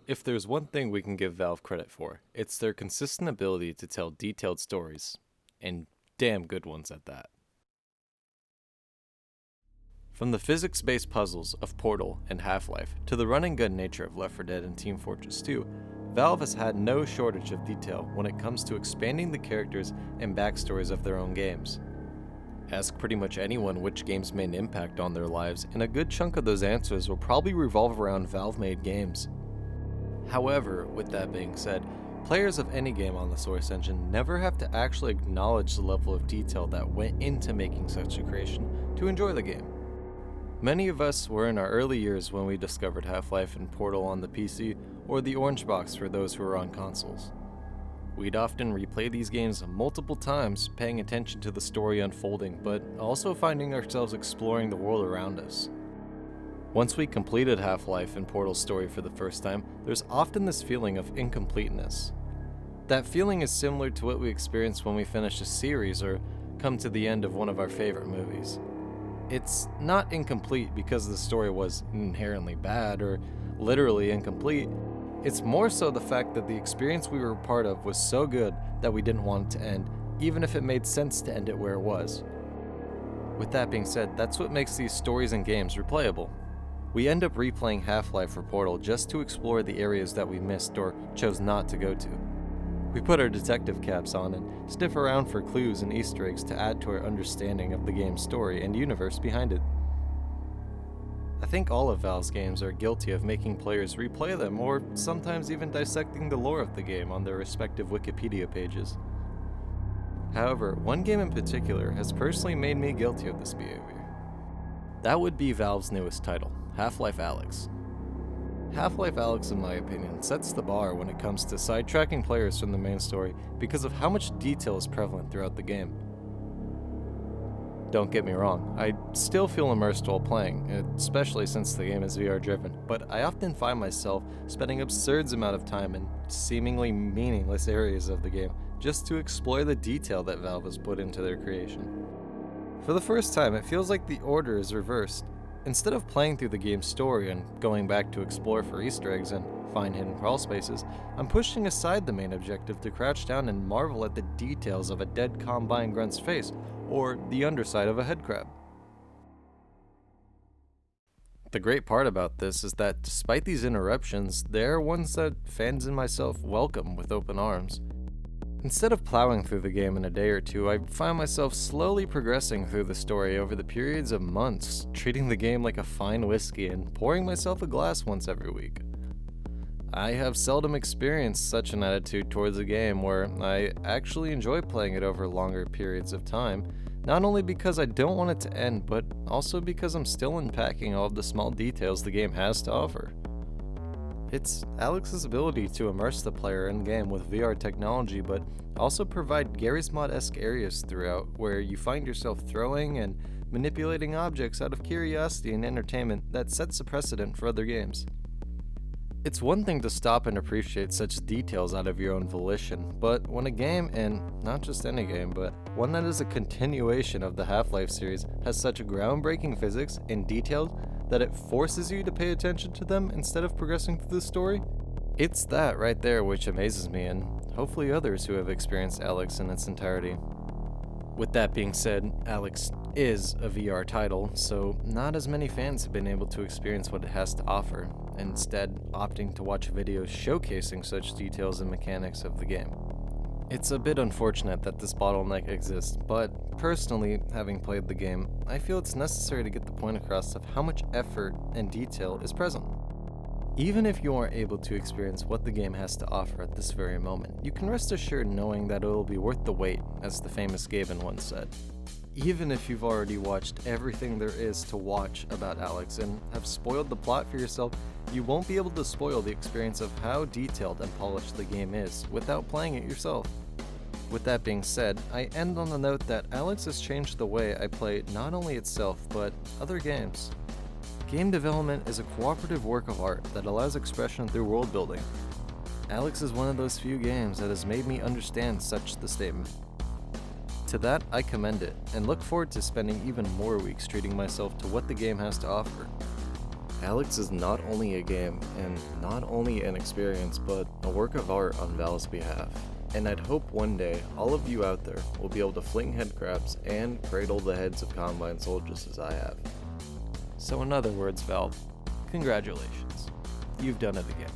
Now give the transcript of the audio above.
If there's one thing we can give Valve credit for, it's their consistent ability to tell detailed stories, and damn good ones at that. From the physics-based puzzles of Portal and Half-Life to the run-and-gun nature of Left 4 Dead and Team Fortress 2, Valve has had no shortage of detail when it comes to expanding the characters and backstories of their own games. Ask pretty much anyone which games made an impact on their lives, and a good chunk of those answers will probably revolve around Valve-made games. However, with that being said, players of any game on the Source engine never have to actually acknowledge the level of detail that went into making such a creation to enjoy the game. Many of us were in our early years when we discovered Half-Life and Portal on the PC, or the Orange Box for those who were on consoles. We'd often replay these games multiple times, paying attention to the story unfolding, but also finding ourselves exploring the world around us. Once we completed Half-Life and Portal's story for the first time, there's often this feeling of incompleteness. That feeling is similar to what we experience when we finish a series or come to the end of one of our favorite movies. It's not incomplete because the story was inherently bad or literally incomplete. It's more so the fact that the experience we were a part of was so good that we didn't want it to end, even if it made sense to end it where it was. With that being said, that's what makes these stories and games replayable. We end up replaying Half-Life or Portal just to explore the areas that we missed or chose not to go to. We put our detective caps on and sniff around for clues and Easter eggs to add to our understanding of the game's story and universe behind it. I think all of Valve's games are guilty of making players replay them, or sometimes even dissecting the lore of the game on their respective Wikipedia pages. However, one game in particular has personally made me guilty of this behavior. That would be Valve's newest title, Half-Life Alyx. Half-Life Alyx, in my opinion, sets the bar when it comes to sidetracking players from the main story because of how much detail is prevalent throughout the game. Don't get me wrong, I still feel immersed while playing, especially since the game is VR driven, but I often find myself spending absurd amount of time in seemingly meaningless areas of the game just to explore the detail that Valve has put into their creation. For the first time, it feels like the order is reversed. Instead of playing through the game's story and going back to explore for Easter eggs and find hidden crawl spaces, I'm pushing aside the main objective to crouch down and marvel at the details of a dead Combine grunt's face, or the underside of a headcrab. The great part about this is that despite these interruptions, they are ones that fans and myself welcome with open arms. Instead of plowing through the game in a day or two, I find myself slowly progressing through the story over the periods of months, treating the game like a fine whiskey and pouring myself a glass once every week. I have seldom experienced such an attitude towards a game where I actually enjoy playing it over longer periods of time, not only because I don't want it to end, but also because I'm still unpacking all of the small details the game has to offer. It's Alyx's ability to immerse the player in-game with VR technology, but also provide Garry's Mod-esque areas throughout where you find yourself throwing and manipulating objects out of curiosity and entertainment that sets a precedent for other games. It's one thing to stop and appreciate such details out of your own volition, but when a game, and not just any game, but one that is a continuation of the Half-Life series, has such groundbreaking physics and details that it forces you to pay attention to them instead of progressing through the story, it's that right there which amazes me and hopefully others who have experienced Alyx in its entirety. With that being said, Alyx is a VR title, so not as many fans have been able to experience what it has to offer, instead opting to watch videos showcasing such details and mechanics of the game. It's a bit unfortunate that this bottleneck exists, but personally, having played the game, I feel it's necessary to get the point across of how much effort and detail is present. Even if you aren't able to experience what the game has to offer at this very moment, you can rest assured knowing that it will be worth the wait, as the famous Gaben once said. Even if you've already watched everything there is to watch about Alyx and have spoiled the plot for yourself, you won't be able to spoil the experience of how detailed and polished the game is without playing it yourself. With that being said, I end on the note that Alyx has changed the way I play not only itself, but other games. Game development is a cooperative work of art that allows expression through world building. Alyx is one of those few games that has made me understand such the statement. To that, I commend it, and look forward to spending even more weeks treating myself to what the game has to offer. Alyx is not only a game, and not only an experience, but a work of art on Val's behalf. And I'd hope one day, all of you out there will be able to fling headcrabs and cradle the heads of Combine soldiers as I have. So in other words, Val, congratulations. You've done it again.